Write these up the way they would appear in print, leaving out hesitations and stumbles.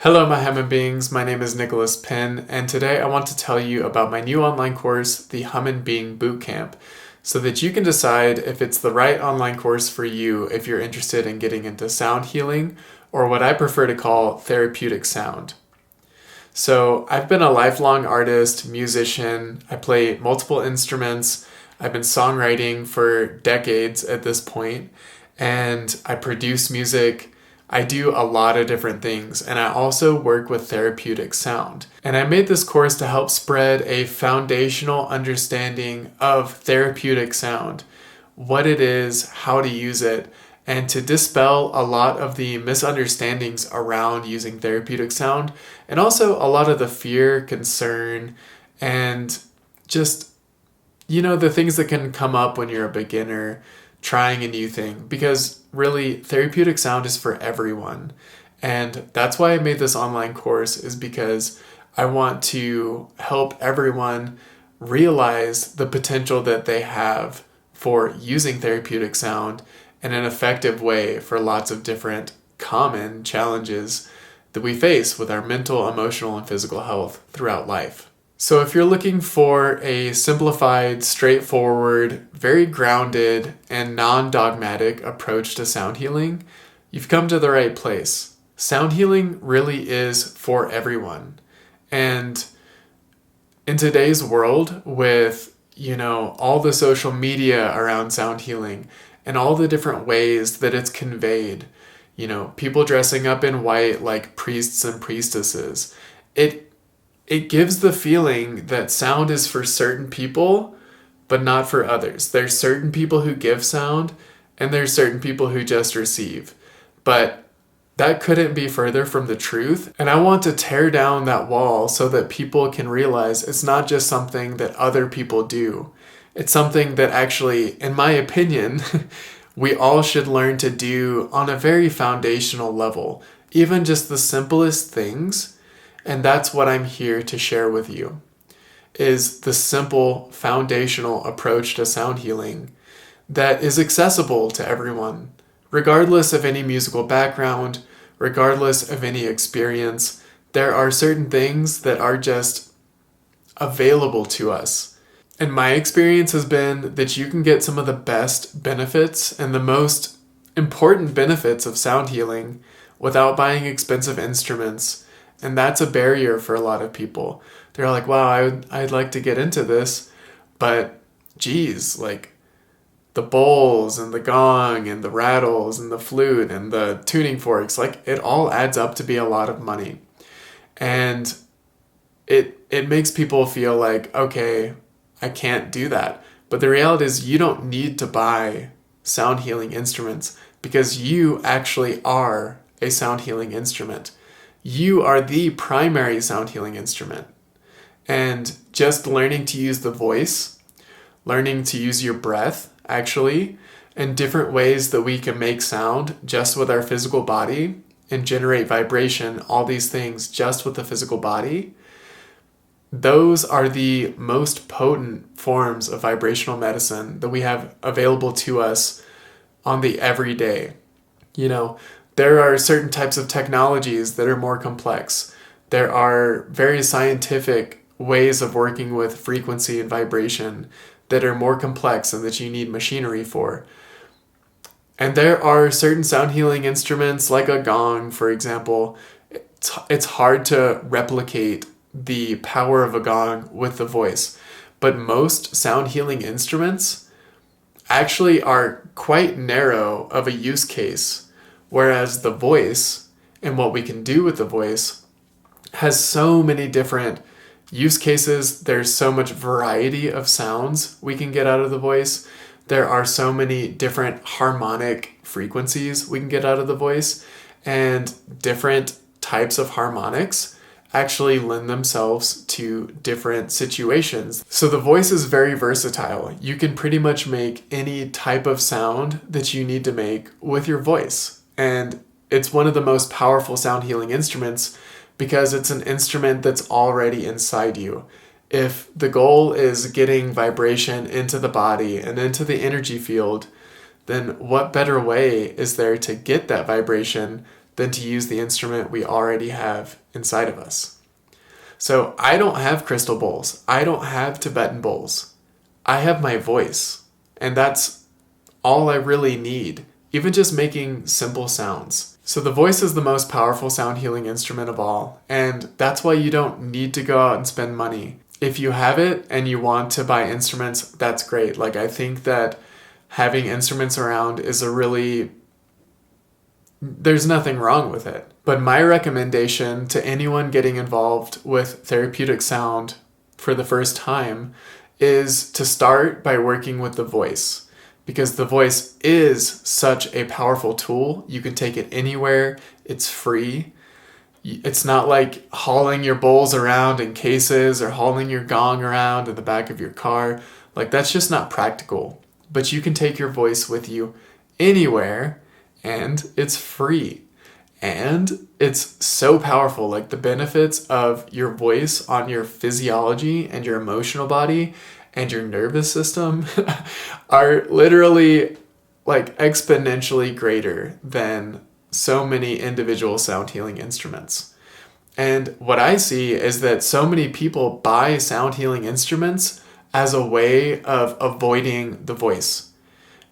Hello, my human beings. My name is Nicholas Penn, and today I want to tell you about my new online course, the Hummin Being Bootcamp, so that you can decide if it's the right online course for you if you're interested in getting into sound healing, or what I prefer to call therapeutic sound. So, I've been a lifelong artist, musician. I play multiple instruments. I've been songwriting for decades at this point, and I produce music. I do a lot of different things, and I also work with therapeutic sound. And I made this course to help spread a foundational understanding of therapeutic sound, what it is, how to use it, and to dispel a lot of the misunderstandings around using therapeutic sound, and also a lot of the fear, concern, and just, the things that can come up when you're a beginner trying a new thing, because really therapeutic sound is for everyone. And that's why I made this online course, is because I want to help everyone realize the potential that they have for using therapeutic sound in an effective way for lots of different common challenges that we face with our mental, emotional, and physical health throughout life. So if you're looking for a simplified, straightforward, very grounded, and non-dogmatic approach to sound healing, you've come to the right place. Sound healing really is for everyone. And in today's world, with, all the social media around sound healing and all the different ways that it's conveyed, people dressing up in white like priests and priestesses, it gives the feeling that sound is for certain people, but not for others. There's certain people who give sound, and there's certain people who just receive. But that couldn't be further from the truth. And I want to tear down that wall so that people can realize it's not just something that other people do. It's something that actually, in my opinion, we all should learn to do on a very foundational level. Even just the simplest things. And that's what I'm here to share with you, is the simple foundational approach to sound healing that is accessible to everyone, regardless of any musical background, regardless of any experience. There are certain things that are just available to us. And my experience has been that you can get some of the best benefits and the most important benefits of sound healing without buying expensive instruments. And that's a barrier for a lot of people. They're like, wow, I'd like to get into this, but geez, like the bowls and the gong and the rattles and the flute and the tuning forks, like it all adds up to be a lot of money. And it makes people feel like, okay, I can't do that. But the reality is you don't need to buy sound healing instruments, because you actually are a sound healing instrument. You are the primary sound healing instrument. And just learning to use the voice, learning to use your breath, actually, and different ways that we can make sound just with our physical body and generate vibration, all these things just with the physical body, those are the most potent forms of vibrational medicine that we have available to us on the everyday. There are certain types of technologies that are more complex. There are very scientific ways of working with frequency and vibration that are more complex and that you need machinery for. And there are certain sound healing instruments, like a gong, for example. It's hard to replicate the power of a gong with the voice. But most sound healing instruments actually are quite narrow of a use case. Whereas the voice and what we can do with the voice has so many different use cases. There's so much variety of sounds we can get out of the voice. There are so many different harmonic frequencies we can get out of the voice. And different types of harmonics actually lend themselves to different situations. So the voice is very versatile. You can pretty much make any type of sound that you need to make with your voice. And it's one of the most powerful sound healing instruments because it's an instrument that's already inside you. If the goal is getting vibration into the body and into the energy field, then what better way is there to get that vibration than to use the instrument we already have inside of us. So I don't have crystal bowls. I don't have Tibetan bowls. I have my voice. And that's all I really need, even just making simple sounds. So the voice is the most powerful sound healing instrument of all, and that's why you don't need to go out and spend money. If you have it and you want to buy instruments, that's great. Like, I think that having instruments around is there's nothing wrong with it. But my recommendation to anyone getting involved with therapeutic sound for the first time is to start by working with the voice. Because the voice is such a powerful tool. You can take it anywhere. It's free. It's not like hauling your bowls around in cases or hauling your gong around in the back of your car. Like, that's just not practical. But you can take your voice with you anywhere, and it's free. And it's so powerful. Like, the benefits of your voice on your physiology and your emotional body and your nervous system are literally like exponentially greater than so many individual sound healing instruments. And what I see is that so many people buy sound healing instruments as a way of avoiding the voice.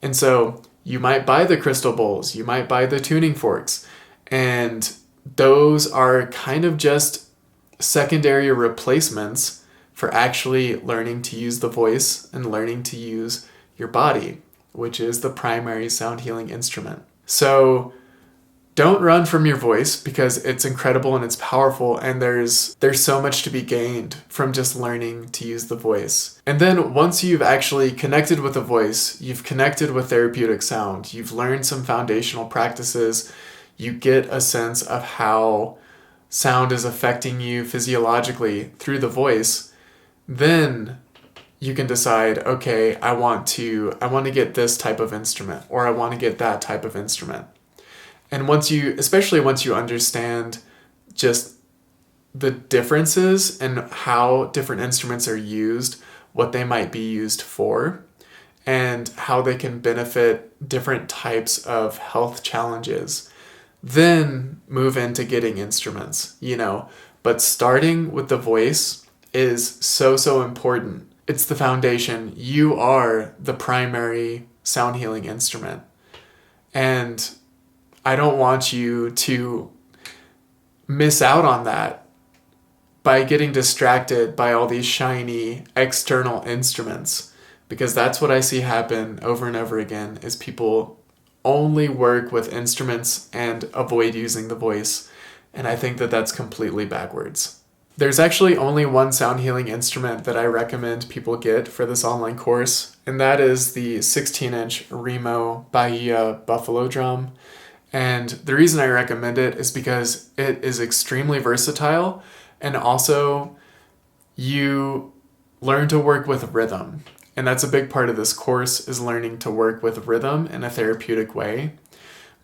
And so you might buy the crystal bowls, you might buy the tuning forks, and those are kind of just secondary replacements for actually learning to use the voice and learning to use your body, which is the primary sound healing instrument. So don't run from your voice, because it's incredible and it's powerful, and there's so much to be gained from just learning to use the voice. And then once you've actually connected with the voice, you've connected with therapeutic sound, you've learned some foundational practices, you get a sense of how sound is affecting you physiologically through the voice, then you can decide, okay, I want to get this type of instrument, or I want to get that type of instrument. And especially once you understand just the differences and how different instruments are used, what they might be used for, and how they can benefit different types of health challenges, then move into getting instruments, But starting with the voice is so important. It's the foundation. You are the primary sound healing instrument. And I don't want you to miss out on that by getting distracted by all these shiny external instruments, because that's what I see happen over and over again, is people only work with instruments and avoid using the voice. And I think that that's completely backwards. There's actually only one sound healing instrument that I recommend people get for this online course, and that is the 16-inch Remo Bahia Buffalo Drum. And the reason I recommend it is because it is extremely versatile, and also you learn to work with rhythm. And that's a big part of this course, is learning to work with rhythm in a therapeutic way.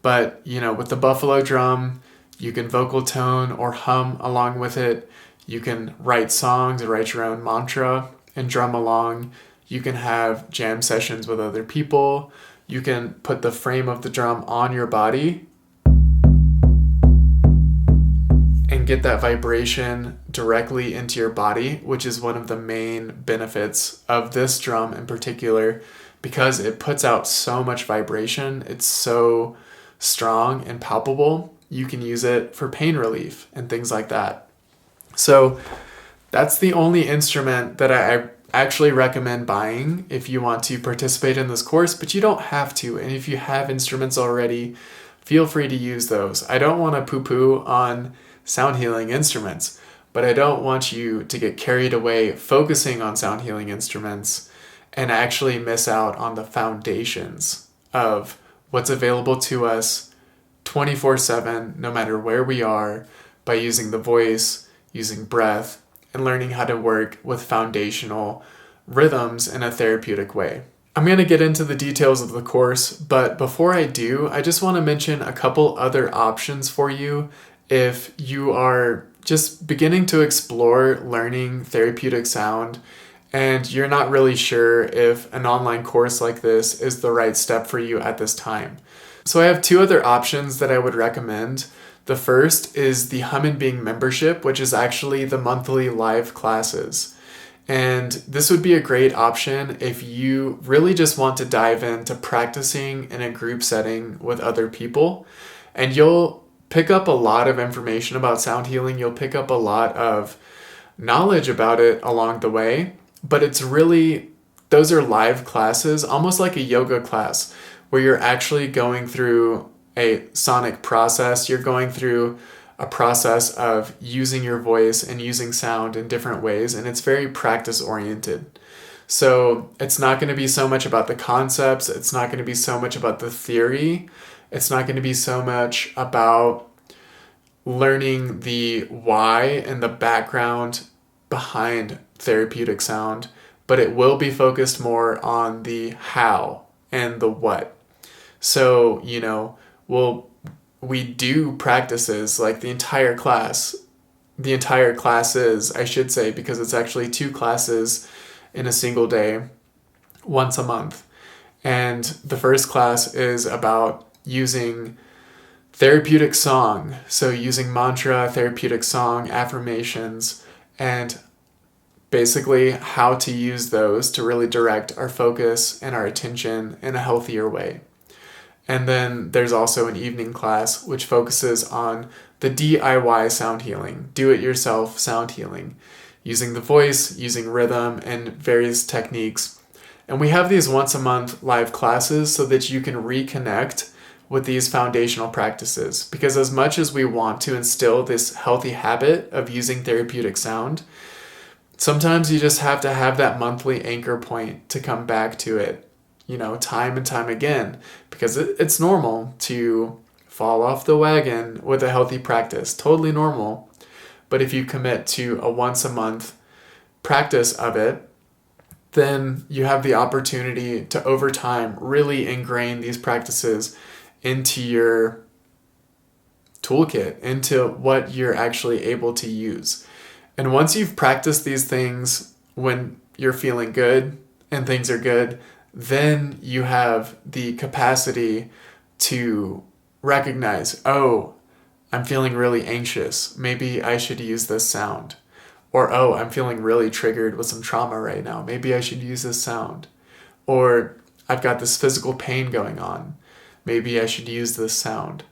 But, with the buffalo drum, you can vocal tone or hum along with it. You can write songs or write your own mantra and drum along. You can have jam sessions with other people. You can put the frame of the drum on your body and get that vibration directly into your body, which is one of the main benefits of this drum in particular, because it puts out so much vibration. It's so strong and palpable. You can use it for pain relief and things like that. So that's the only instrument that I actually recommend buying if you want to participate in this course, but you don't have to. And if you have instruments already, feel free to use those. I don't want to poo-poo on sound healing instruments, but I don't want you to get carried away focusing on sound healing instruments and actually miss out on the foundations of what's available to us 24/7, no matter where we are, by using the voice, using breath, and learning how to work with foundational rhythms in a therapeutic way. I'm going to get into the details of the course, but before I do, I just want to mention a couple other options for you if you are just beginning to explore learning therapeutic sound and you're not really sure if an online course like this is the right step for you at this time. So I have two other options that I would recommend. The first is the Hummin Being membership, which is actually the monthly live classes. And this would be a great option if you really just want to dive into practicing in a group setting with other people. And you'll pick up a lot of information about sound healing. You'll pick up a lot of knowledge about it along the way. But it's really, those are live classes, almost like a yoga class, where you're actually going through a sonic process. You're going through a process of using your voice and using sound in different ways, and it's very practice oriented. So it's not going to be so much about the concepts, it's not going to be so much about the theory, it's not going to be so much about learning the why and the background behind therapeutic sound, but it will be focused more on the how and the what. So, we do practices like the entire classes, I should say, because it's actually 2 classes in a single day, once a month. And the first class is about using therapeutic song. So using mantra, therapeutic song, affirmations, and basically how to use those to really direct our focus and our attention in a healthier way. And then there's also an evening class which focuses on the DIY sound healing, do-it-yourself sound healing, using the voice, using rhythm, and various techniques. And we have these once a month live classes so that you can reconnect with these foundational practices. Because as much as we want to instill this healthy habit of using therapeutic sound, sometimes you just have to have that monthly anchor point to come back to it, time and time again, because it's normal to fall off the wagon with a healthy practice, totally normal. But if you commit to a once a month practice of it, then you have the opportunity to, over time, really ingrain these practices into your toolkit, into what you're actually able to use. And once you've practiced these things when you're feeling good and things are good, then you have the capacity to recognize, oh, I'm feeling really anxious. Maybe I should use this sound. Or, oh, I'm feeling really triggered with some trauma right now. Maybe I should use this sound. Or, I've got this physical pain going on. Maybe I should use this sound.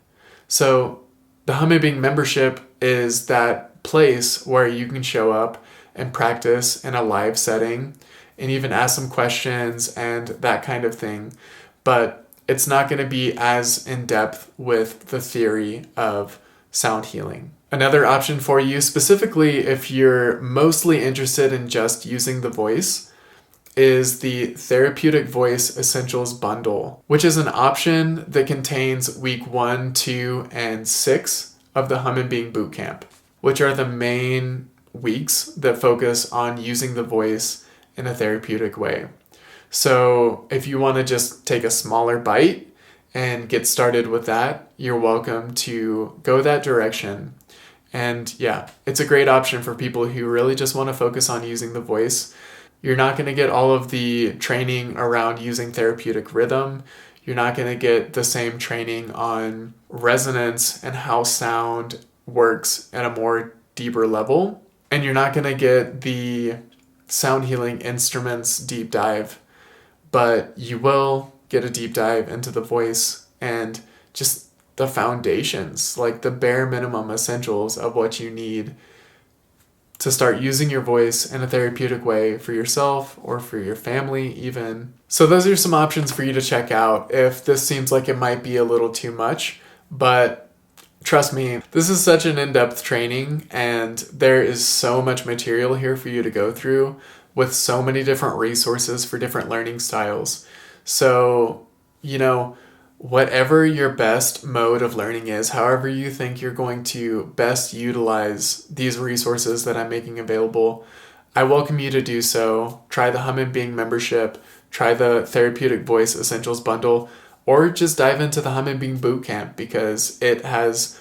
So, the Hummin Being membership is that place where you can show up and practice in a live setting and even ask some questions and that kind of thing. But it's not going to be as in-depth with the theory of sound healing. Another option for you, specifically if you're mostly interested in just using the voice, is the Therapeutic Voice Essentials Bundle, which is an option that contains week 1, 2, and 6 of the Hummin Being Bootcamp, which are the main weeks that focus on using the voice in a therapeutic way. So if you want to just take a smaller bite and get started with that, you're welcome to go that direction. And yeah, it's a great option for people who really just want to focus on using the voice. You're not going to get all of the training around using therapeutic rhythm. You're not going to get the same training on resonance and how sound works at a more deeper level. And you're not going to get the sound healing instruments deep dive, but you will get a deep dive into the voice and just the foundations, like the bare minimum essentials of what you need to start using your voice in a therapeutic way for yourself or for your family even. So those are some options for you to check out if this seems like it might be a little too much, but trust me, this is such an in-depth training and there is so much material here for you to go through with so many different resources for different learning styles. So, whatever your best mode of learning is, however you think you're going to best utilize these resources that I'm making available, I welcome you to do so. Try the Hummin Being membership, try the Therapeutic Voice Essentials Bundle, or just dive into the Hummin Being Bootcamp because it has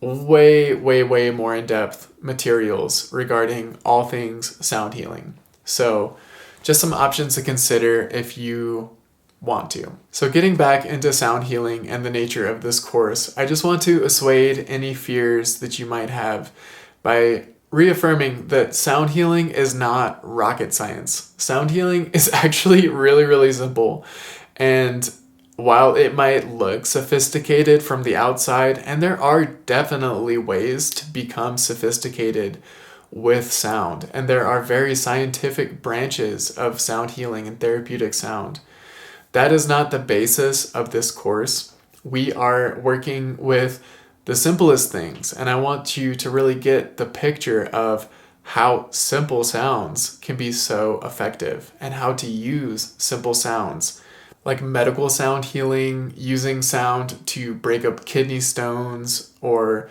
way, way, way more in-depth materials regarding all things sound healing. So just some options to consider if you want to. So getting back into sound healing and the nature of this course, I just want to assuage any fears that you might have by reaffirming that sound healing is not rocket science. Sound healing is actually really, really simple. And while it might look sophisticated from the outside, and there are definitely ways to become sophisticated with sound, and there are very scientific branches of sound healing and therapeutic sound, that is not the basis of this course. We are working with the simplest things, and I want you to really get the picture of how simple sounds can be so effective and how to use simple sounds, like medical sound healing, using sound to break up kidney stones, or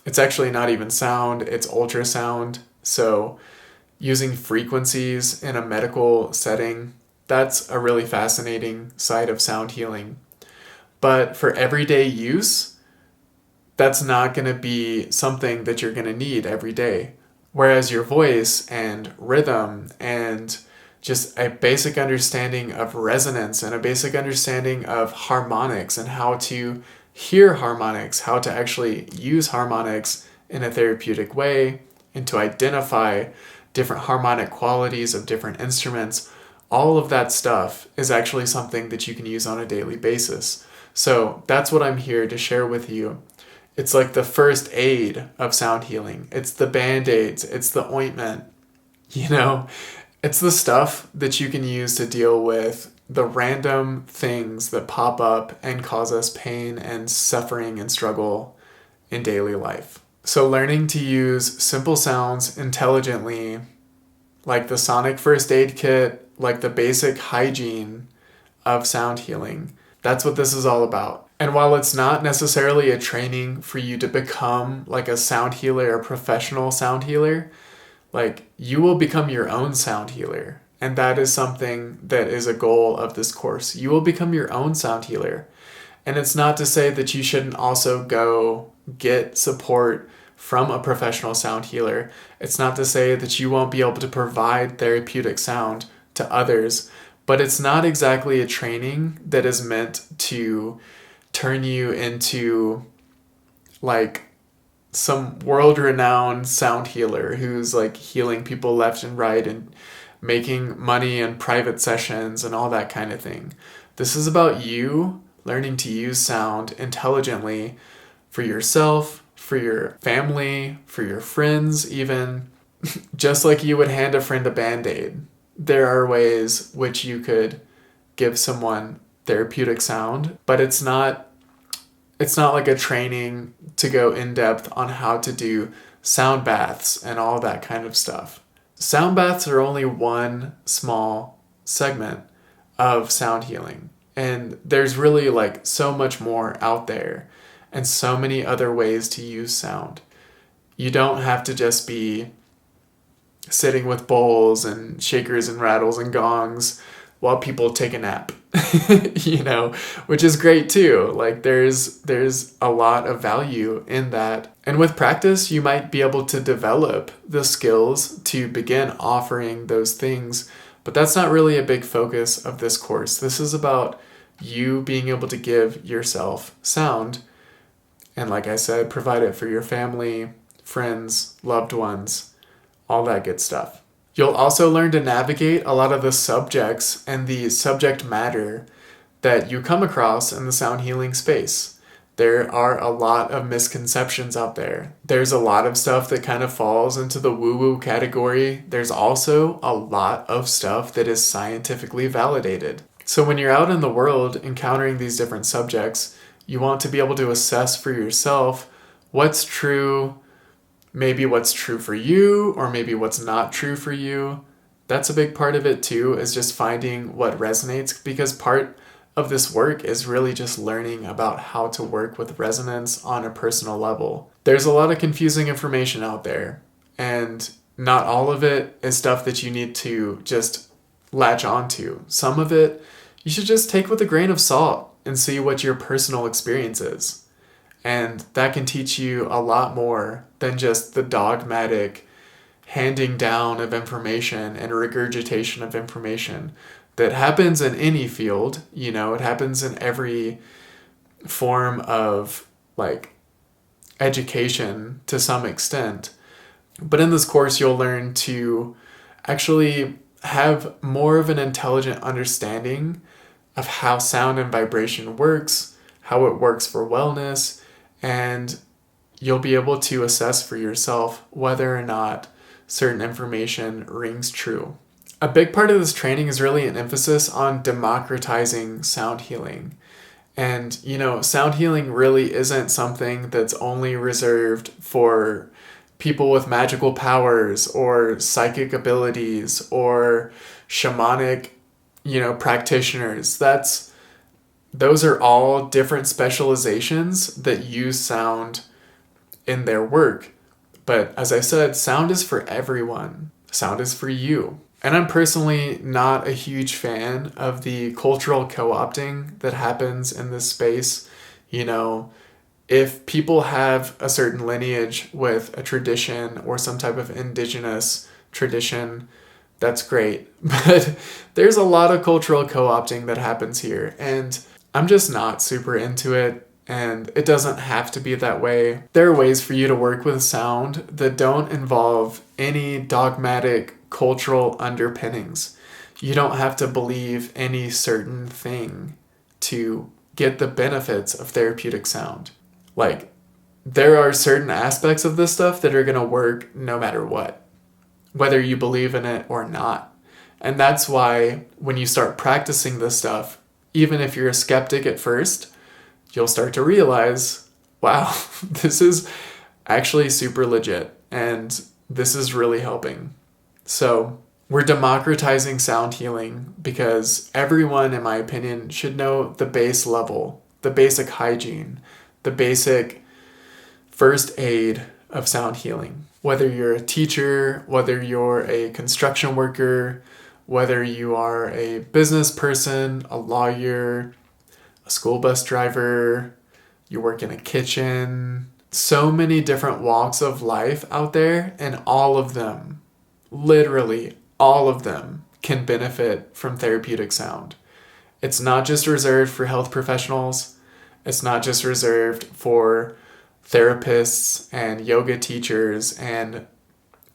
it's actually not even sound, it's ultrasound. So using frequencies in a medical setting, that's a really fascinating side of sound healing. But for everyday use, that's not going to be something that you're going to need every day. Whereas your voice and rhythm and just a basic understanding of resonance and a basic understanding of harmonics and how to hear harmonics, how to actually use harmonics in a therapeutic way, and to identify different harmonic qualities of different instruments, all of that stuff is actually something that you can use on a daily basis. So that's what I'm here to share with you. It's like the first aid of sound healing. It's the band-aids, it's the ointment, it's the stuff that you can use to deal with the random things that pop up and cause us pain and suffering and struggle in daily life. So learning to use simple sounds intelligently, like the sonic first aid kit, like the basic hygiene of sound healing, that's what this is all about. And while it's not necessarily a training for you to become like a sound healer or professional sound healer, like you will become your own sound healer. And that is something that is a goal of this course. You will become your own sound healer. And it's not to say that you shouldn't also go get support from a professional sound healer. It's not to say that you won't be able to provide therapeutic sound to others, but it's not exactly a training that is meant to turn you into like some world-renowned sound healer who's like healing people left and right and making money in private sessions and all that kind of thing. This is about you learning to use sound intelligently for yourself, for your family, for your friends even. Just like you would hand a friend a Band-Aid, there are ways which you could give someone therapeutic sound, but it's not like a training to go in depth on how to do sound baths and all that kind of stuff. Sound baths are only one small segment of sound healing. And there's really like so much more out there and so many other ways to use sound. You don't have to just be sitting with bowls and shakers and rattles and gongs while people take a nap, which is great too. Like there's a lot of value in that. And with practice, you might be able to develop the skills to begin offering those things, but that's not really a big focus of this course. This is about you being able to give yourself sound. And like I said, provide it for your family, friends, loved ones, all that good stuff. You'll also learn to navigate a lot of the subjects and the subject matter that you come across in the sound healing space. There are a lot of misconceptions out there. There's a lot of stuff that kind of falls into the woo-woo category. There's also a lot of stuff that is scientifically validated. So when you're out in the world encountering these different subjects, you want to be able to assess for yourself what's true, maybe what's true for you, or maybe what's not true for you. That's a big part of it too, is just finding what resonates, because part of this work is really just learning about how to work with resonance on a personal level. There's a lot of confusing information out there, and not all of it is stuff that you need to just latch onto. Some of it you should just take with a grain of salt and see what your personal experience is. And that can teach you a lot more than just the dogmatic handing down of information and regurgitation of information. that happens in any field. You know, it happens in every form of like education to some extent. But in this course, you'll learn to actually have more of an intelligent understanding of how sound and vibration works, how it works for wellness, and you'll be able to assess for yourself whether or not certain information rings true. A big part of this training is really an emphasis on democratizing sound healing. And, you know, sound healing really isn't something that's only reserved for people with magical powers or psychic abilities or shamanic, you know, practitioners. Those are all different specializations that use sound in their work. But as I said, sound is for everyone. Sound is for you. And I'm personally not a huge fan of the cultural co-opting that happens in this space. You know, if people have a certain lineage with a tradition or some type of indigenous tradition, that's great. But there's a lot of cultural co-opting that happens here, and I'm just not super into it. And it doesn't have to be that way. There are ways for you to work with sound that don't involve any dogmatic cultural underpinnings. You don't have to believe any certain thing to get the benefits of therapeutic sound. Like, there are certain aspects of this stuff that are going to work no matter what, whether you believe in it or not. And that's why when you start practicing this stuff, even if you're a skeptic at first, you'll start to realize, wow, this is actually super legit, and this is really helping. So we're democratizing sound healing because everyone, in my opinion, should know the base level, the basic hygiene, the basic first aid of sound healing. Whether you're a teacher, whether you're a construction worker, whether you are a business person, a lawyer, a school bus driver, you work in a kitchen, so many different walks of life out there, and all of them, literally all of them, can benefit from therapeutic sound. It's not just reserved for health professionals. It's not just reserved for therapists and yoga teachers and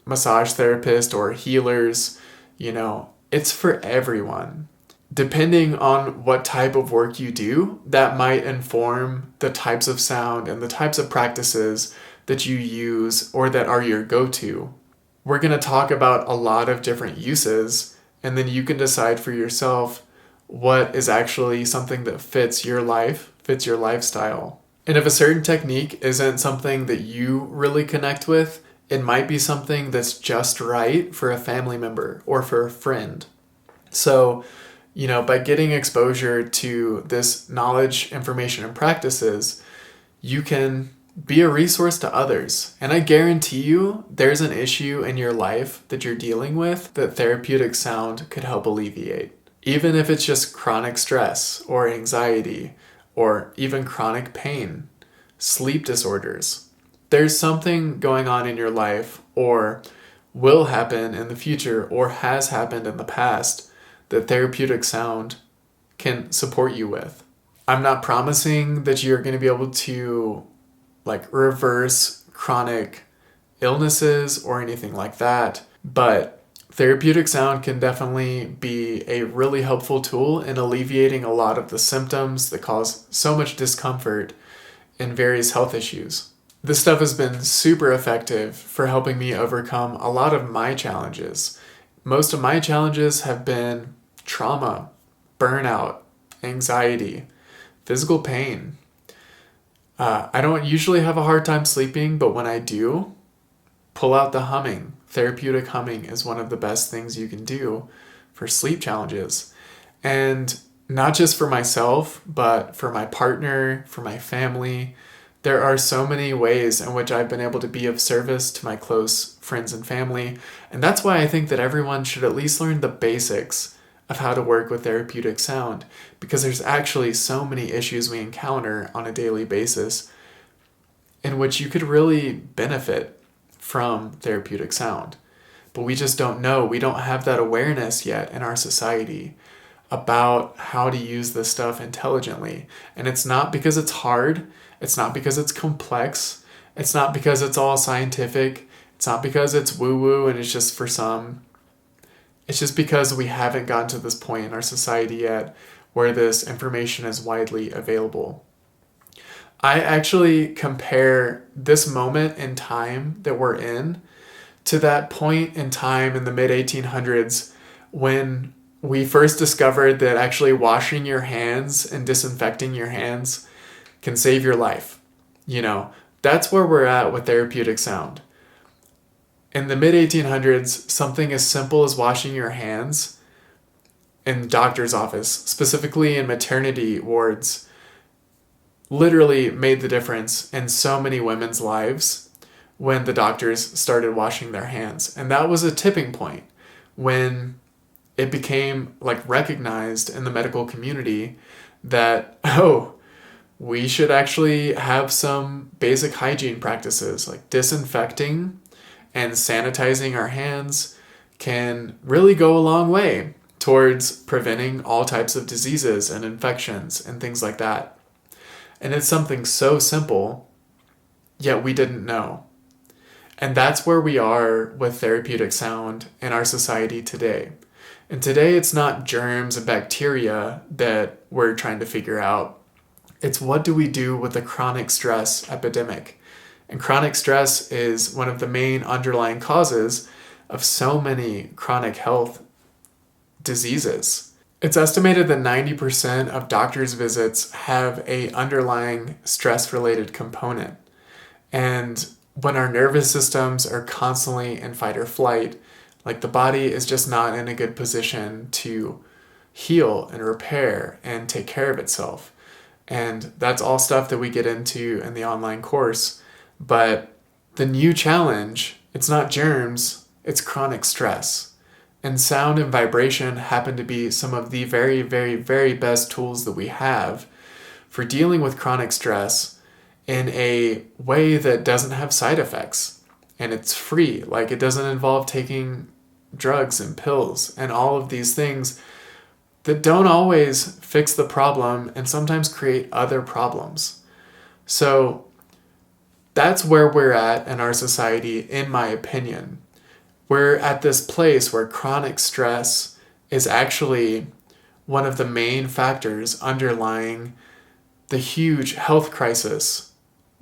massage therapists or healers. You know, it's for everyone. Depending on what type of work you do, that might inform the types of sound and the types of practices that you use or that are your go-to. We're going to talk about a lot of different uses, and then you can decide for yourself what is actually something that fits your life, fits your lifestyle. And if a certain technique isn't something that you really connect with, it might be something that's just right for a family member or for a friend. So, you know, by getting exposure to this knowledge, information, and practices, you can be a resource to others. And I guarantee you there's an issue in your life that you're dealing with that therapeutic sound could help alleviate. Even if it's just chronic stress or anxiety or even chronic pain, sleep disorders. There's something going on in your life or will happen in the future or has happened in the past that therapeutic sound can support you with. I'm not promising that you're going to be able to reverse chronic illnesses or anything like that, but therapeutic sound can definitely be a really helpful tool in alleviating a lot of the symptoms that cause so much discomfort in various health issues. This stuff has been super effective for helping me overcome a lot of my challenges. Most of my challenges have been trauma, burnout, anxiety, physical pain. I don't usually have a hard time sleeping, but when I do, pull out the humming. Therapeutic humming is one of the best things you can do for sleep challenges. And not just for myself, but for my partner, for my family. There are so many ways in which I've been able to be of service to my close friends and family. And that's why I think that everyone should at least learn the basics of how to work with therapeutic sound, because there's actually so many issues we encounter on a daily basis in which you could really benefit from therapeutic sound. But we just don't know. We don't have that awareness yet in our society. about how to use this stuff intelligently. And it's not because it's hard, it's not because it's complex, it's not because it's all scientific, it's not because it's woo-woo and it's just for some. It's just because we haven't gotten to this point in our society yet where this information is widely available. I actually compare this moment in time that we're in to that point in time in the mid 1800s when we first discovered that actually washing your hands and disinfecting your hands can save your life. That's where we're at with therapeutic sound. In the mid 1800s, something as simple as washing your hands in the doctor's office, specifically in maternity wards, literally made the difference in so many women's lives when the doctors started washing their hands. And that was a tipping point when it became recognized in the medical community that, we should actually have some basic hygiene practices like disinfecting and sanitizing our hands can really go a long way towards preventing all types of diseases and infections and things like that. And it's something so simple, yet we didn't know. And that's where we are with therapeutic sound in our society today. And today it's not germs and bacteria that we're trying to figure out. It's what do we do with the chronic stress epidemic. And chronic stress is one of the main underlying causes of so many chronic health diseases. It's estimated that 90% of doctors' visits have a underlying stress-related component. And when our nervous systems are constantly in fight or flight, the body is just not in a good position to heal and repair and take care of itself. And that's all stuff that we get into in the online course. But the new challenge, it's not germs, it's chronic stress. And sound and vibration happen to be some of the very, very, very best tools that we have for dealing with chronic stress in a way that doesn't have side effects. And it's free. It doesn't involve taking drugs and pills and all of these things that don't always fix the problem and sometimes create other problems. So that's where we're at in our society, in my opinion. We're at this place where chronic stress is actually one of the main factors underlying the huge health crisis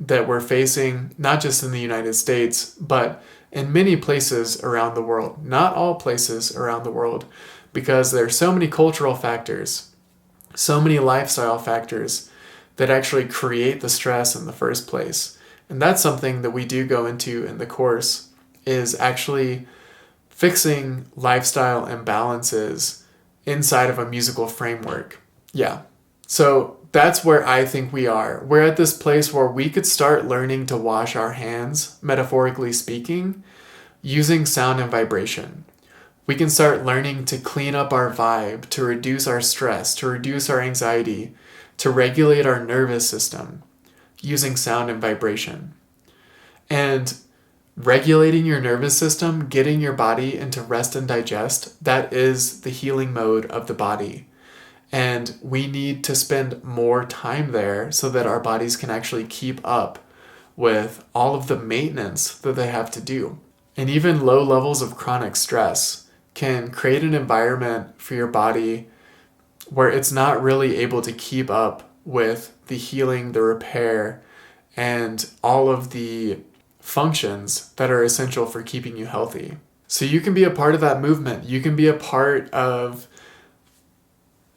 that we're facing, not just in the United States, but in many places around the world. Not all places around the world, because there are so many cultural factors, so many lifestyle factors that actually create the stress in the first place. And that's something that we do go into in the course, is actually fixing lifestyle imbalances inside of a musical framework. Yeah. So that's where I think we are. We're at this place where we could start learning to wash our hands, metaphorically speaking, using sound and vibration. We can start learning to clean up our vibe, to reduce our stress, to reduce our anxiety, to regulate our nervous system using sound and vibration. And regulating your nervous system, getting your body into rest and digest, that is the healing mode of the body. And we need to spend more time there so that our bodies can actually keep up with all of the maintenance that they have to do. And even low levels of chronic stress can create an environment for your body where it's not really able to keep up with the healing, the repair, and all of the functions that are essential for keeping you healthy. So you can be a part of that movement. You can be a part of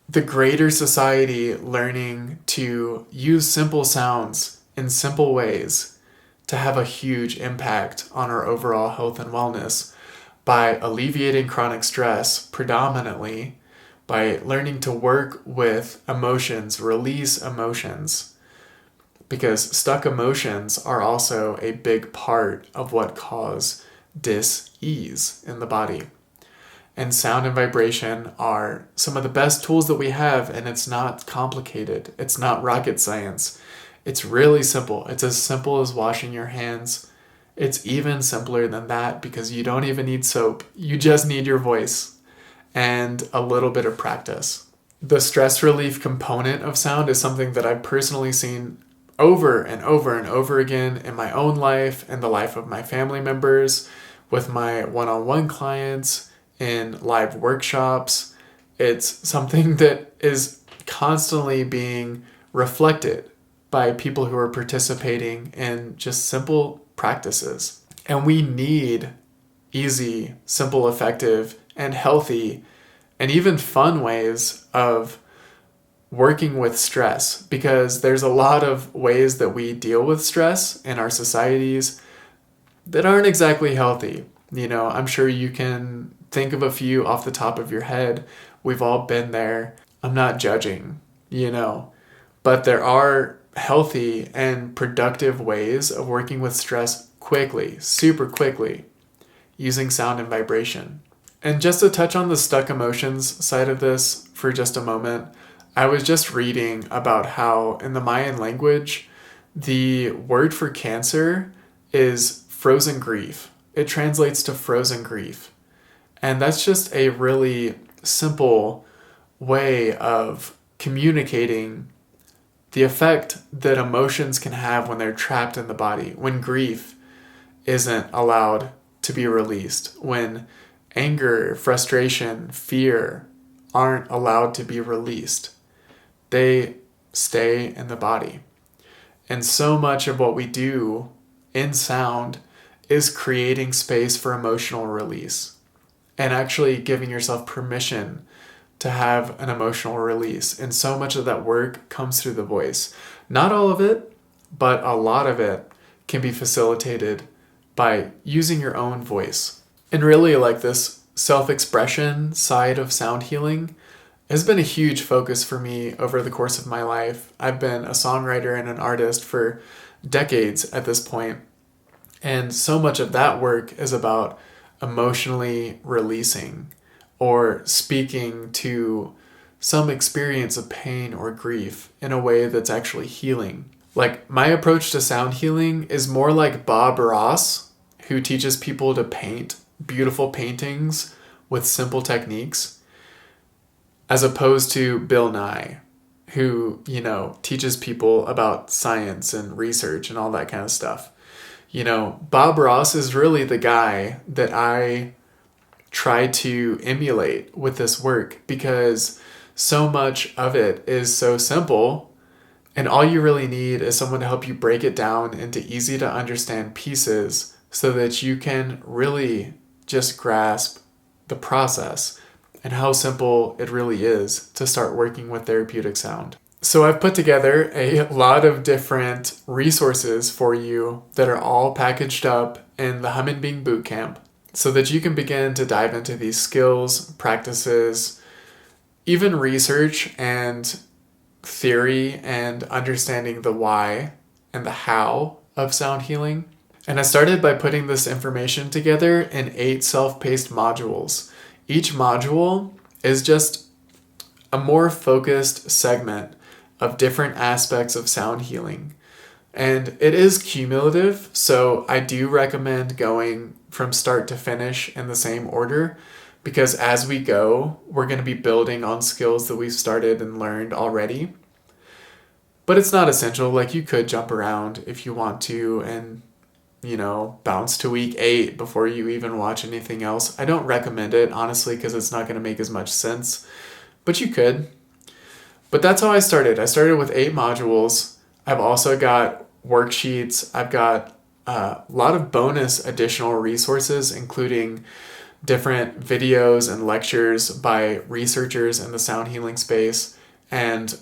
the greater society learning to use simple sounds in simple ways to have a huge impact on our overall health and wellness by alleviating chronic stress predominantly, by learning to work with emotions, release emotions, because stuck emotions are also a big part of what cause dis-ease in the body. And sound and vibration are some of the best tools that we have, and it's not complicated. It's not rocket science. It's really simple. It's as simple as washing your hands. It's even simpler than that because you don't even need soap. You just need your voice and a little bit of practice. the stress relief component of sound is something that I've personally seen over and over and over again in my own life and the life of my family members, with my one-on-one clients, in live workshops. It's something that is constantly being reflected by people who are participating in just simple practices. And we need easy, simple, effective, and healthy, and even fun ways of working with stress, because there's a lot of ways that we deal with stress in our societies that aren't exactly healthy. I'm sure you can think of a few off the top of your head. We've all been there. I'm not judging, but there are healthy and productive ways of working with stress quickly, super quickly, using sound and vibration. And just to touch on the stuck emotions side of this for just a moment, I was just reading about how in the Mayan language, the word for cancer is frozen grief. It translates to frozen grief. And that's just a really simple way of communicating the effect that emotions can have when they're trapped in the body, when grief isn't allowed to be released, when anger, frustration, fear aren't allowed to be released. They stay in the body. And so much of what we do in sound is creating space for emotional release and actually giving yourself permission to have an emotional release. And so much of that work comes through the voice. Not all of it, but a lot of it can be facilitated by using your own voice. And really, like, this self-expression side of sound healing has been a huge focus for me over the course of my life. I've been a songwriter and an artist for decades at this point, and so much of that work is about emotionally releasing or speaking to some experience of pain or grief in a way that's actually healing. Like, my approach to sound healing is more like Bob Ross, who teaches people to paint beautiful paintings with simple techniques, as opposed to Bill Nye, who, teaches people about science and research and all that kind of stuff. Bob Ross is really the guy that I try to emulate with this work, because so much of it is so simple, and all you really need is someone to help you break it down into easy to understand pieces so that you can really just grasp the process and how simple it really is to start working with therapeutic sound. So I've put together a lot of different resources for you that are all packaged up in the Hummin Being Bootcamp, so that you can begin to dive into these skills, practices, even research and theory, and understanding the why and the how of sound healing. And I started by putting this information together in 8 self-paced modules. Each module is just a more focused segment of different aspects of sound healing. And it is cumulative, so I do recommend going from start to finish in the same order, because as we go, we're going to be building on skills that we've started and learned already. But it's not essential. Like, you could jump around if you want to and, bounce to week 8 before you even watch anything else. I don't recommend it, honestly, because it's not going to make as much sense. But you could. But that's how I started. I started with 8 modules. I've also got worksheets. I've got a lot of bonus additional resources, including different videos and lectures by researchers in the sound healing space, and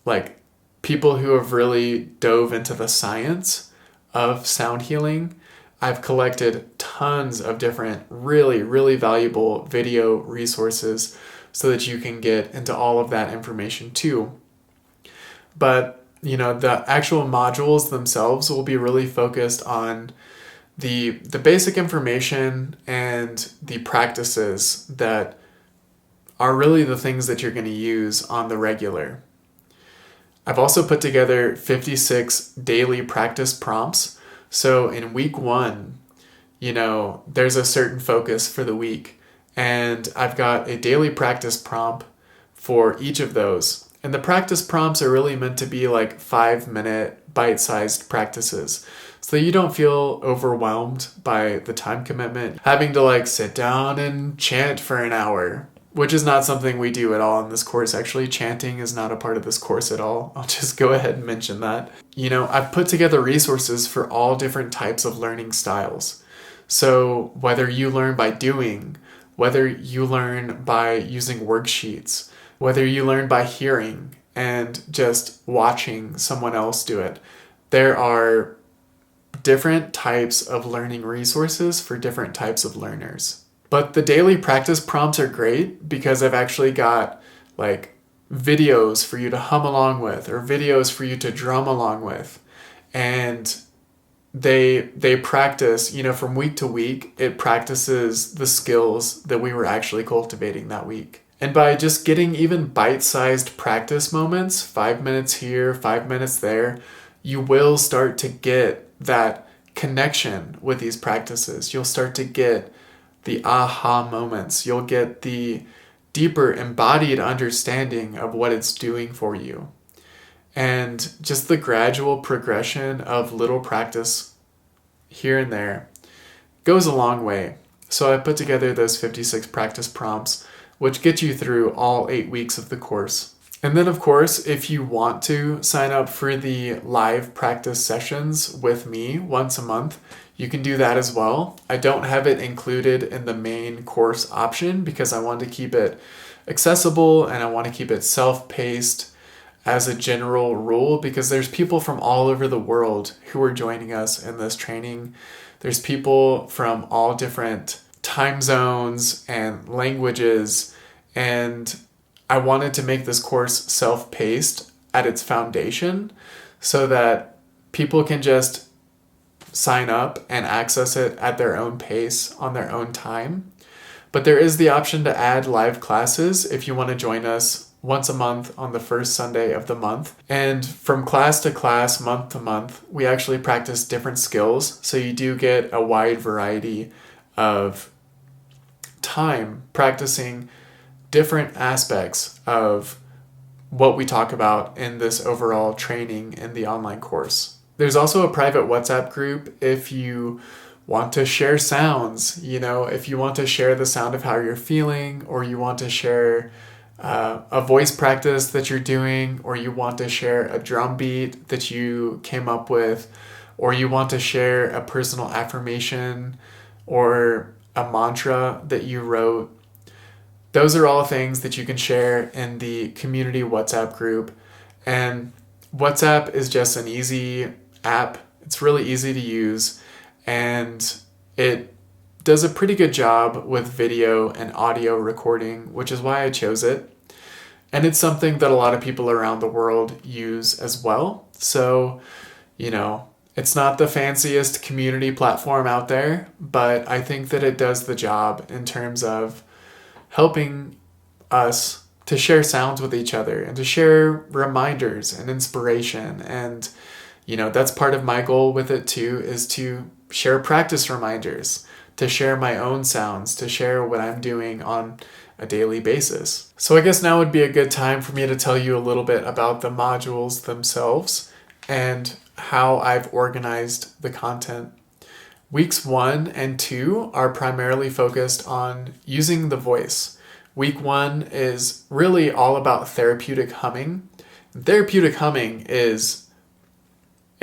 like people who have really dove into the science of sound healing. I've collected tons of different really, really valuable video resources so that you can get into all of that information too. But, the actual modules themselves will be really focused on the basic information and the practices that are really the things that you're going to use on the regular. I've also put together 56 daily practice prompts. So in week 1, there's a certain focus for the week. And I've got a daily practice prompt for each of those. And the practice prompts are really meant to be like 5-minute bite-sized practices, so that you don't feel overwhelmed by the time commitment, having to like sit down and chant for an hour, which is not something we do at all in this course. Actually, chanting is not a part of this course at all. I'll just go ahead and mention that. I've put together resources for all different types of learning styles. So whether you learn by doing, whether you learn by using worksheets, whether you learn by hearing and just watching someone else do it, there are different types of learning resources for different types of learners. But the daily practice prompts are great because I've actually got like videos for you to hum along with, or videos for you to drum along with. And they practice, from week to week, it practices the skills that we were actually cultivating that week. And by just getting even bite-sized practice moments, 5 minutes here, 5 minutes there, you will start to get that connection with these practices. You'll start to get the aha moments. You'll get the deeper embodied understanding of what it's doing for you. And just the gradual progression of little practice here and there goes a long way. So I put together those 56 practice prompts, which get you through all 8 weeks of the course. And then, of course, if you want to sign up for the live practice sessions with me once a month, you can do that as well. I don't have it included in the main course option because I want to keep it accessible and I want to keep it self-paced as a general rule, because there's people from all over the world who are joining us in this training. There's people from all different time zones and languages, and I wanted to make this course self-paced at its foundation so that people can just sign up and access it at their own pace on their own time. But there is the option to add live classes if you want to join us once a month on the first Sunday of the month. And from class to class, month to month, we actually practice different skills. So you do get a wide variety of time practicing different aspects of what we talk about in this overall training in the online course. There's also a private WhatsApp group if you want to share sounds, if you want to share the sound of how you're feeling, or you want to share a voice practice that you're doing, or you want to share a drum beat that you came up with, or you want to share a personal affirmation or a mantra that you wrote. Those are all things that you can share in the community WhatsApp group. And WhatsApp is just an easy app. It's really easy to use, and it does a pretty good job with video and audio recording, which is why I chose it. And it's something that a lot of people around the world use as well. So, it's not the fanciest community platform out there, but I think that it does the job in terms of helping us to share sounds with each other and to share reminders and inspiration. And, that's part of my goal with it too, is to share practice reminders, to share my own sounds, to share what I'm doing on a daily basis. So I guess now would be a good time for me to tell you a little bit about the modules themselves and how I've organized the content. Weeks 1 and 2 are primarily focused on using the voice. Week 1 is really all about therapeutic humming. Therapeutic humming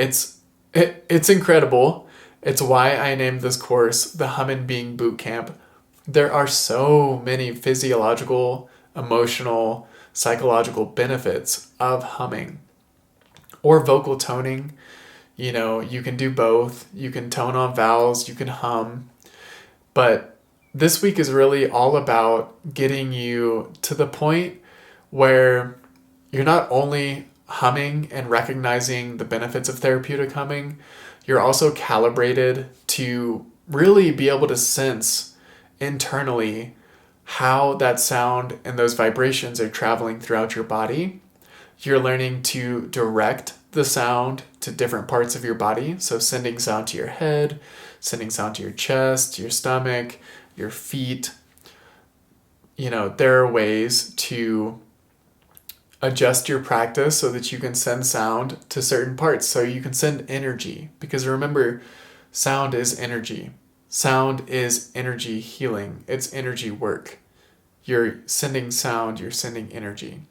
it's incredible. It's why I named this course the Hummin Being Bootcamp. There are so many physiological, emotional, psychological benefits of humming or vocal toning. You can do both. You can tone on vowels, you can hum. But this week is really all about getting you to the point where you're not only humming and recognizing the benefits of therapeutic humming, you're also calibrated to really be able to sense internally how that sound and those vibrations are traveling throughout your body. You're learning to direct the sound to different parts of your body. So sending sound to your head, sending sound to your chest, your stomach, your feet. There are ways to adjust your practice so that you can send sound to certain parts. So you can send energy, because remember, sound is energy. Sound is energy healing. It's energy work. You're sending sound, you're sending energy.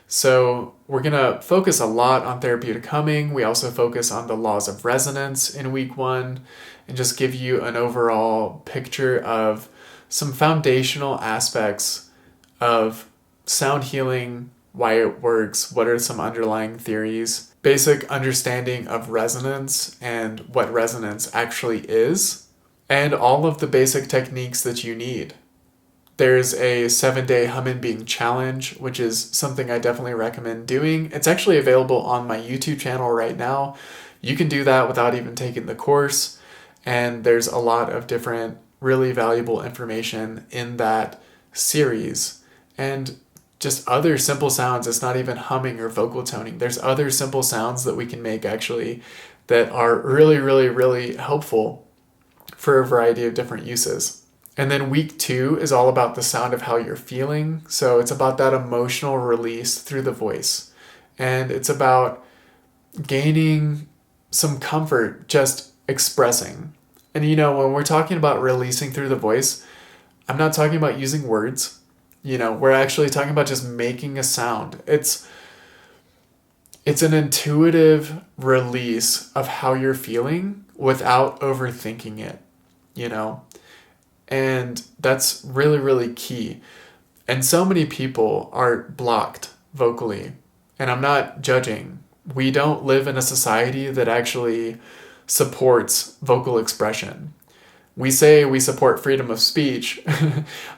So we're going to focus a lot on therapeutic humming. We also focus on the laws of resonance in week 1 and just give you an overall picture of some foundational aspects of sound healing, why it works, what are some underlying theories, basic understanding of resonance and what resonance actually is, and all of the basic techniques that you need. There's a 7-day Hummin Being challenge, which is something I definitely recommend doing. It's actually available on my YouTube channel right now. You can do that without even taking the course. And there's a lot of different really valuable information in that series. And just other simple sounds. It's not even humming or vocal toning. There's other simple sounds that we can make actually that are really, really, really helpful for a variety of different uses. And then week 2 is all about the sound of how you're feeling. So it's about that emotional release through the voice. And it's about gaining some comfort just expressing. And when we're talking about releasing through the voice, I'm not talking about using words. We're actually talking about just making a sound. It's an intuitive release of how you're feeling without overthinking it, And that's really, really key. And so many people are blocked vocally. And I'm not judging. We don't live in a society that actually supports vocal expression. We say we support freedom of speech,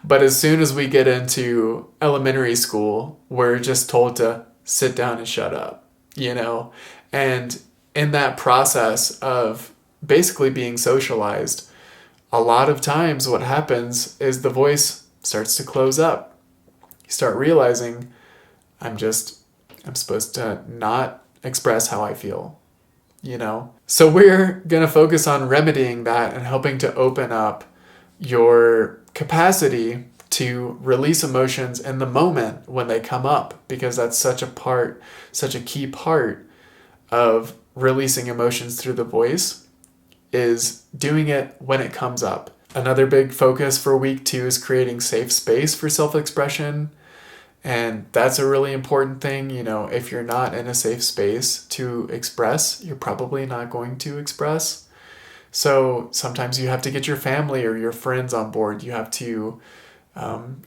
but as soon as we get into elementary school, we're just told to sit down and shut up, And in that process of basically being socialized, a lot of times what happens is the voice starts to close up. You start realizing, I'm supposed to not express how I feel, So we're going to focus on remedying that and helping to open up your capacity to release emotions in the moment when they come up, because that's such a key part of releasing emotions through the voice is doing it when it comes up. Another big focus for week 2 is creating safe space for self-expression. And that's a really important thing. If you're not in a safe space to express, you're probably not going to express. So sometimes you have to get your family or your friends on board. You have to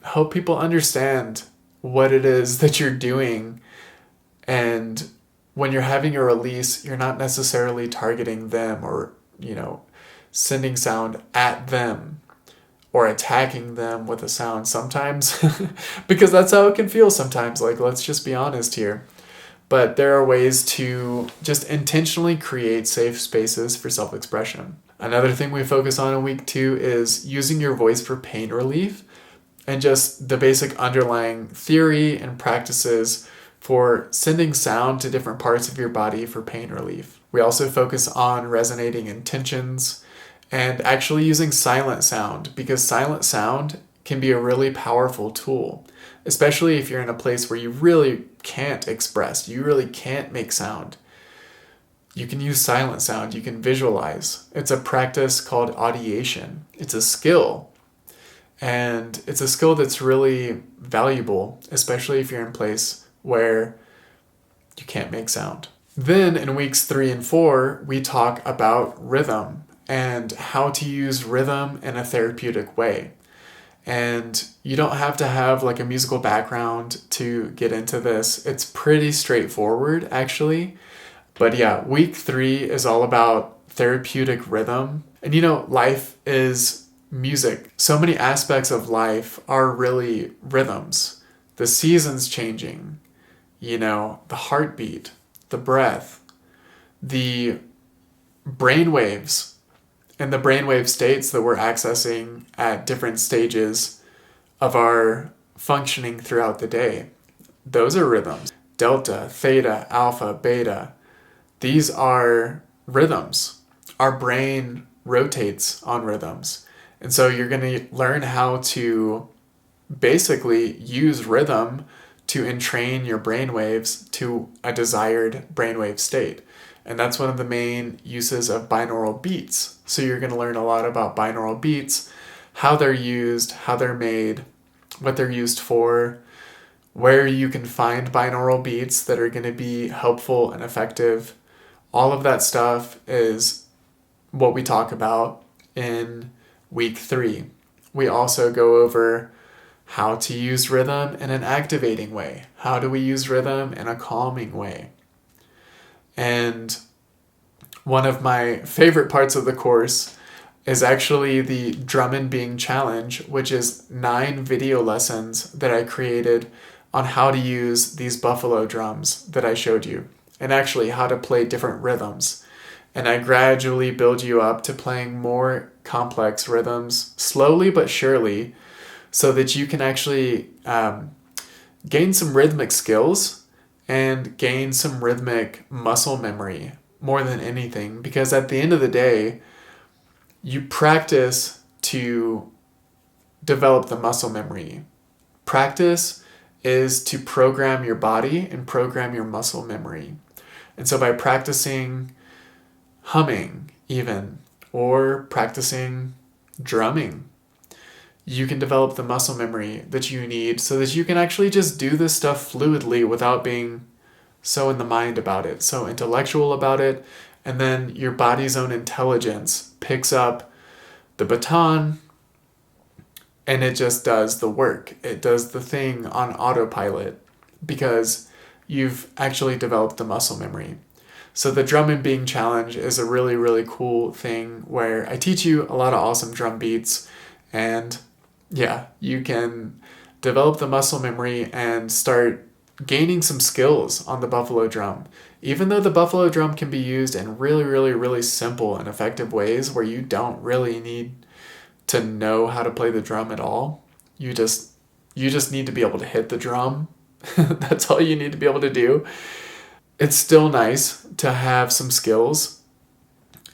help people understand what it is that you're doing. And when you're having a release, you're not necessarily targeting them or, sending sound at them or attacking them with a sound sometimes, because that's how it can feel sometimes. Let's just be honest here. But there are ways to just intentionally create safe spaces for self-expression. Another thing we focus on in week 2 is using your voice for pain relief and just the basic underlying theory and practices for sending sound to different parts of your body for pain relief. We also focus on resonating intentions and actually using silent sound, because silent sound can be a really powerful tool, especially if you're in a place where you really can't express, you really can't make sound. You can use silent sound, you can visualize. It's a practice called audiation. It's a skill, and it's a skill that's really valuable, especially if you're in a place where you can't make sound. Then in weeks 3 and 4, we talk about rhythm and how to use rhythm in a therapeutic way. And you don't have to have a musical background to get into this. It's pretty straightforward, actually. But yeah, week 3 is all about therapeutic rhythm. And life is music. So many aspects of life are really rhythms. The seasons changing, the heartbeat, the breath, the brainwaves, and the brainwave states that we're accessing at different stages of our functioning throughout the day. Those are rhythms. Delta, theta, alpha, beta. These are rhythms. Our brain rotates on rhythms. And so you're going to learn how to basically use rhythm to entrain your brainwaves to a desired brainwave state. And that's one of the main uses of binaural beats. So you're going to learn a lot about binaural beats, how they're used, how they're made, what they're used for, where you can find binaural beats that are going to be helpful and effective. All of that stuff is what we talk about in week 3. We also go over how to use rhythm in an activating way. How do we use rhythm in a calming way? And one of my favorite parts of the course is actually the Hummin Being Challenge, which is 9 video lessons that I created on how to use these buffalo drums that I showed you, and actually how to play different rhythms. And I gradually build you up to playing more complex rhythms, slowly but surely, so that you can actually gain some rhythmic skills and gain some rhythmic muscle memory more than anything. Because at the end of the day, you practice to develop the muscle memory. Practice is to program your body and program your muscle memory. And so by practicing humming even, or practicing drumming, you can develop the muscle memory that you need so that you can actually just do this stuff fluidly without being so in the mind about it, so intellectual about it. And then your body's own intelligence picks up the baton and it just does the work. It does the thing on autopilot because you've actually developed the muscle memory. So the Hummin Being Challenge is a really, really cool thing where I teach you a lot of awesome drum beats, and yeah, you can develop the muscle memory and start gaining some skills on the buffalo drum. Even though the buffalo drum can be used in really, really, really simple and effective ways where you don't really need to know how to play the drum at all. You just need to be able to hit the drum. That's all you need to be able to do. It's still nice to have some skills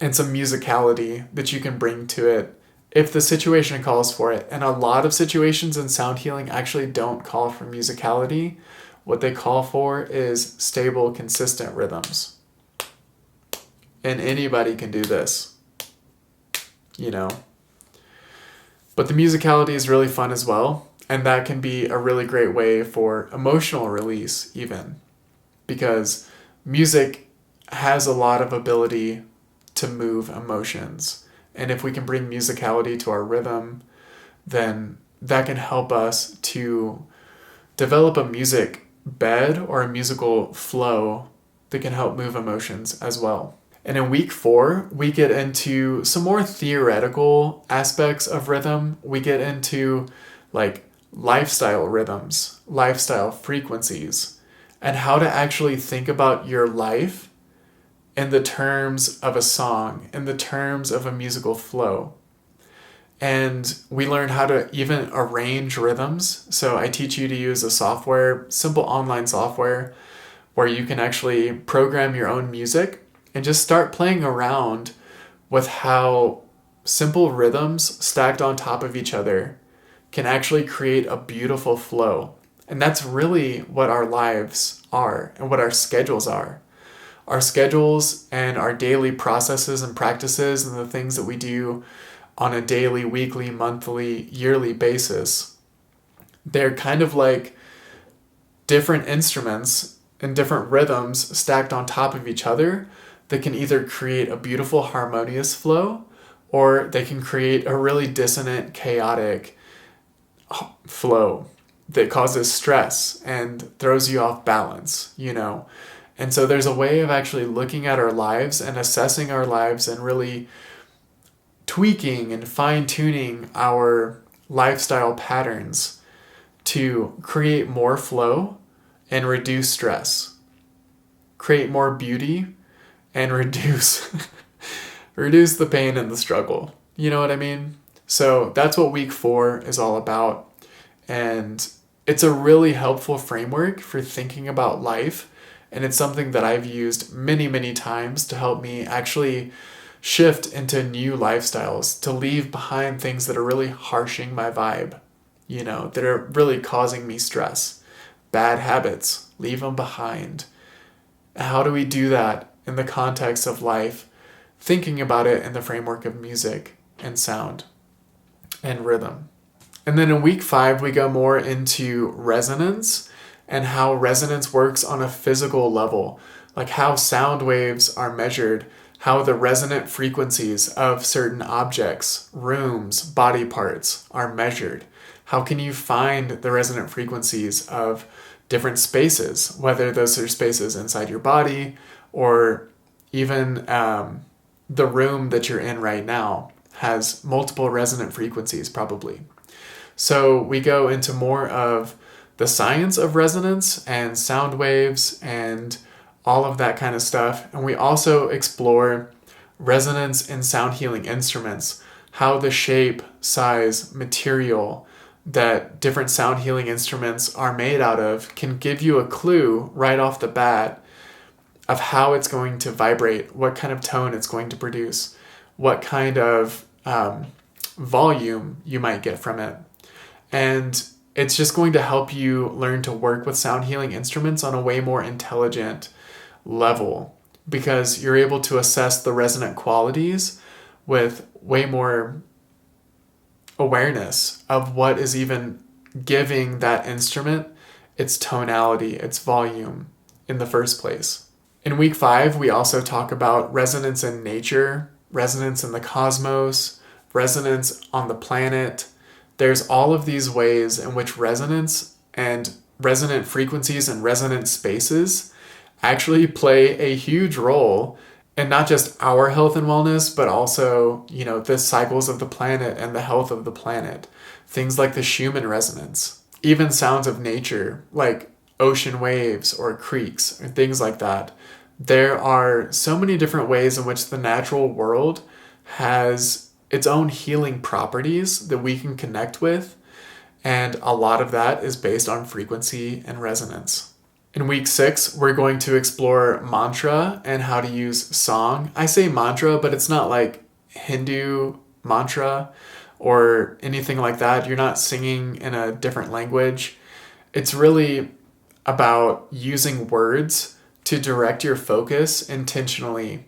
and some musicality that you can bring to it if the situation calls for it. And a lot of situations in sound healing actually don't call for musicality. What they call for is stable, consistent rhythms. And anybody can do this, you know. But the musicality is really fun as well. And that can be a really great way for emotional release even. Because music has a lot of ability to move emotions. And if we can bring musicality to our rhythm, then that can help us to develop a music bed or a musical flow that can help move emotions as well. And in week 4, we get into some more theoretical aspects of rhythm. We get into like lifestyle rhythms, lifestyle frequencies, and how to actually think about your life in the terms of a song, in the terms of a musical flow. And we learn how to even arrange rhythms. So I teach you to use a software, simple online software, where you can actually program your own music and just start playing around with how simple rhythms stacked on top of each other can actually create a beautiful flow. And that's really what our lives are and what our schedules are. Our schedules and our daily processes and practices and the things that we do on a daily, weekly, monthly, yearly basis, they're kind of like different instruments and different rhythms stacked on top of each other that can either create a beautiful, harmonious flow, or they can create a really dissonant, chaotic flow that causes stress and throws you off balance, you know. And so there's a way of actually looking at our lives and assessing our lives and really tweaking and fine-tuning our lifestyle patterns to create more flow and reduce stress, create more beauty and reduce reduce the pain and the struggle. You know what I mean? So that's what week 4 is all about. And it's a really helpful framework for thinking about life. And it's something that I've used many, many times to help me actually shift into new lifestyles, to leave behind things that are really harshing my vibe, you know, that are really causing me stress, bad habits, leave them behind. How do we do that in the context of life, thinking about it in the framework of music and sound and rhythm? And then in week 5, we go more into resonance and how resonance works on a physical level, like how sound waves are measured, how the resonant frequencies of certain objects, rooms, body parts are measured. How can you find the resonant frequencies of different spaces, whether those are spaces inside your body or even the room that you're in right now has multiple resonant frequencies probably. So we go into more of the science of resonance and sound waves and all of that kind of stuff. And we also explore resonance in sound healing instruments, how the shape, size, material that different sound healing instruments are made out of can give you a clue right off the bat of how it's going to vibrate, what kind of tone it's going to produce, what kind of volume you might get from it. And it's just going to help you learn to work with sound healing instruments on a way more intelligent level, because you're able to assess the resonant qualities with way more awareness of what is even giving that instrument its tonality, its volume in the first place. In week 5, we also talk about resonance in nature, resonance in the cosmos, resonance on the planet. There's all of these ways in which resonance and resonant frequencies and resonant spaces actually play a huge role in not just our health and wellness, but also, the cycles of the planet and the health of the planet. Things like the Schumann resonance, even sounds of nature like ocean waves or creeks or things like that. There are so many different ways in which the natural world has its own healing properties that we can connect with, and a lot of that is based on frequency and resonance. In week 6, we're going to explore mantra and how to use song. I say mantra, but it's not like Hindu mantra or anything like that. You're not singing in a different language. It's really about using words to direct your focus intentionally.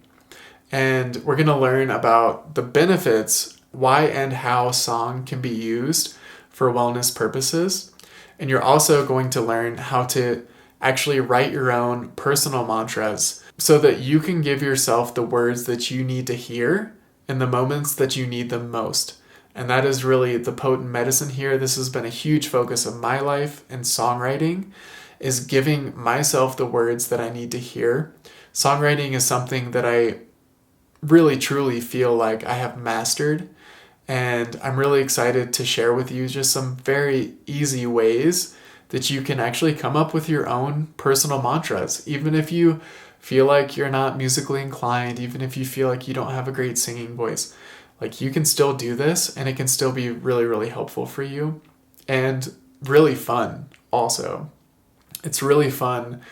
And we're going to learn about the benefits, why and how song can be used for wellness purposes. And you're also going to learn how to actually write your own personal mantras so that you can give yourself the words that you need to hear in the moments that you need them most. And that is really the potent medicine here. This has been a huge focus of my life and songwriting, is giving myself the words that I need to hear. Songwriting is something that I really truly feel like I have mastered, and I'm really excited to share with you just some very easy ways that you can actually come up with your own personal mantras, even if you feel like you're not musically inclined, even if you feel like you don't have a great singing voice. Like, you can still do this and it can still be really, really helpful for you and really fun also. It's really fun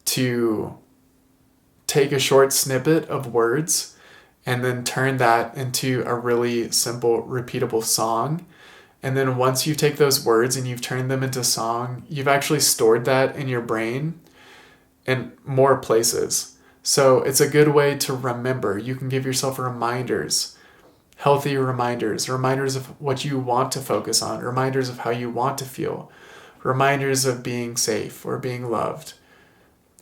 to take a short snippet of words and then turn that into a really simple, repeatable song. And then once you take those words and you've turned them into song, you've actually stored that in your brain in more places. So it's a good way to remember. You can give yourself reminders, healthy reminders of what you want to focus on, reminders of how you want to feel, reminders of being safe or being loved.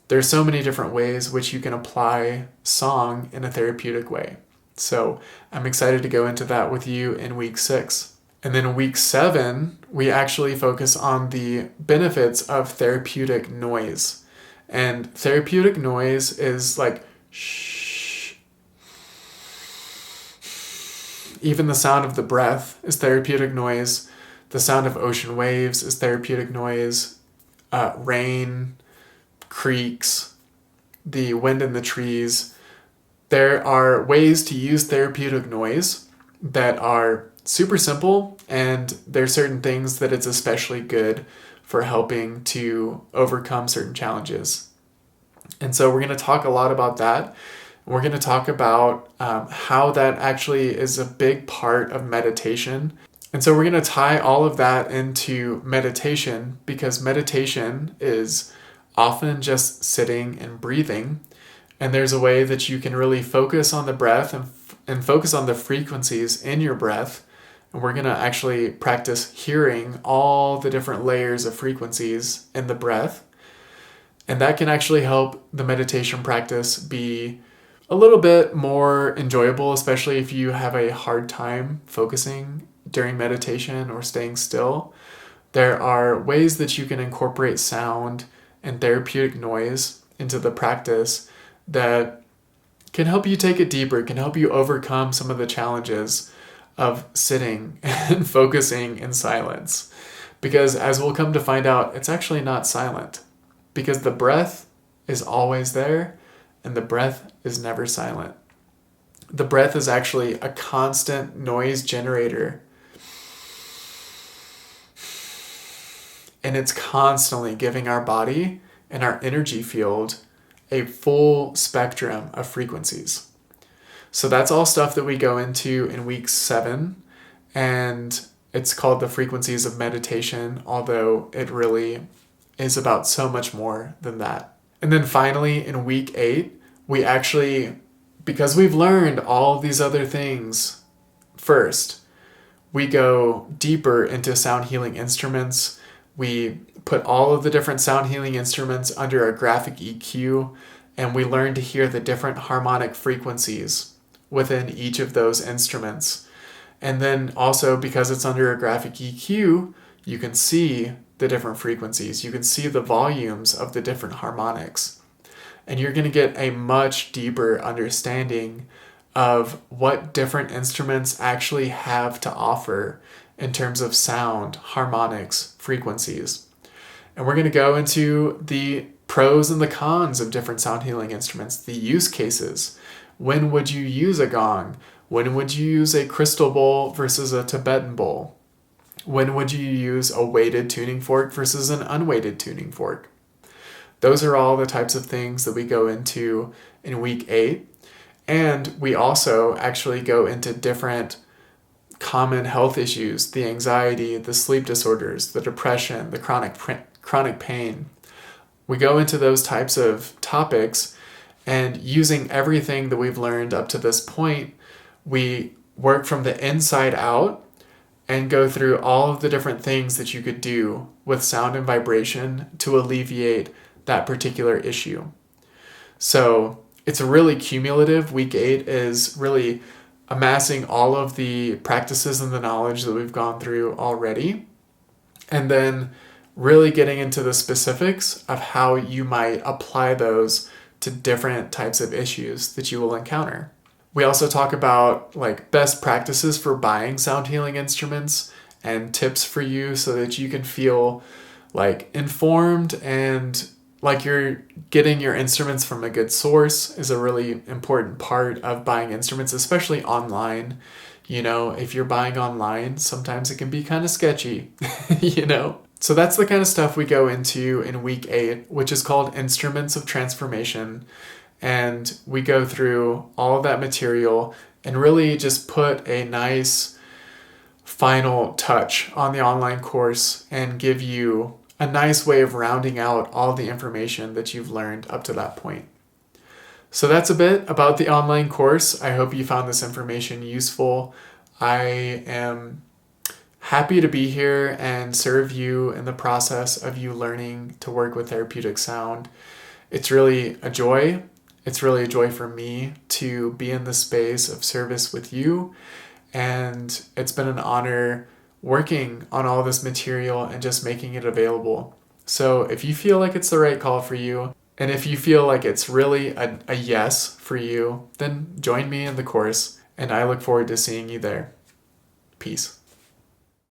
There's so many different ways which you can apply song in a therapeutic way. So I'm excited to go into that with you in week 6. And then in week 7, we actually focus on the benefits of therapeutic noise. And therapeutic noise is like shh. Even the sound of the breath is therapeutic noise. The sound of ocean waves is therapeutic noise. Rain, creeks, the wind in the trees. There are ways to use therapeutic noise that are super simple, and there's certain things that it's especially good for helping to overcome certain challenges. And so we're going to talk a lot about that. We're going to talk about how that actually is a big part of meditation. And so we're going to tie all of that into meditation, because meditation is often just sitting and breathing. And there's a way that you can really focus on the breath and focus on the frequencies in your breath. And we're going to actually practice hearing all the different layers of frequencies in the breath. And that can actually help the meditation practice be a little bit more enjoyable, especially if you have a hard time focusing during meditation or staying still. There are ways that you can incorporate sound and therapeutic noise into the practice that can help you take it deeper, can help you overcome some of the challenges of sitting and focusing in silence. Because as we'll come to find out, it's actually not silent, because the breath is always there and the breath is never silent. The breath is actually a constant noise generator. And it's constantly giving our body and our energy field a full spectrum of frequencies. So that's all stuff that we go into in week 7. And it's called the frequencies of meditation, although it really is about so much more than that. And then finally, in week 8, we actually, because we've learned all of these other things first, we go deeper into sound healing instruments. We put all of the different sound healing instruments under a graphic EQ, and we learn to hear the different harmonic frequencies within each of those instruments. And then also, because it's under a graphic EQ, you can see the different frequencies. You can see the volumes of the different harmonics. And you're going to get a much deeper understanding of what different instruments actually have to offer in terms of sound, harmonics, frequencies. And we're going to go into the pros and the cons of different sound healing instruments, the use cases. When would you use a gong? When would you use a crystal bowl versus a Tibetan bowl? When would you use a weighted tuning fork versus an unweighted tuning fork? Those are all the types of things that we go into in week 8. And we also actually go into different common health issues, the anxiety, the sleep disorders, the depression, the chronic pain. We go into those types of topics, and using everything that we've learned up to this point, we work from the inside out and go through all of the different things that you could do with sound and vibration to alleviate that particular issue. So it's really cumulative. Week 8 is really amassing all of the practices and the knowledge that we've gone through already, and then really getting into the specifics of how you might apply those to different types of issues that you will encounter. We also talk about best practices for buying sound healing instruments and tips for you so that you can feel informed and like you're getting your instruments from a good source is a really important part of buying instruments, especially online. If you're buying online, sometimes it can be kind of sketchy, So that's the kind of stuff we go into in week 8, which is called Instruments of Transformation. And we go through all of that material and really just put a nice final touch on the online course and give you a nice way of rounding out all the information that you've learned up to that point. So that's a bit about the online course. I hope you found this information useful. I am happy to be here and serve you in the process of you learning to work with therapeutic sound. It's really a joy. It's really a joy for me to be in the space of service with you. And it's been an honor working on all this material and just making it available. So if you feel like it's the right call for you, and if you feel like it's really a yes for you, then join me in the course, and I look forward to seeing you there. Peace.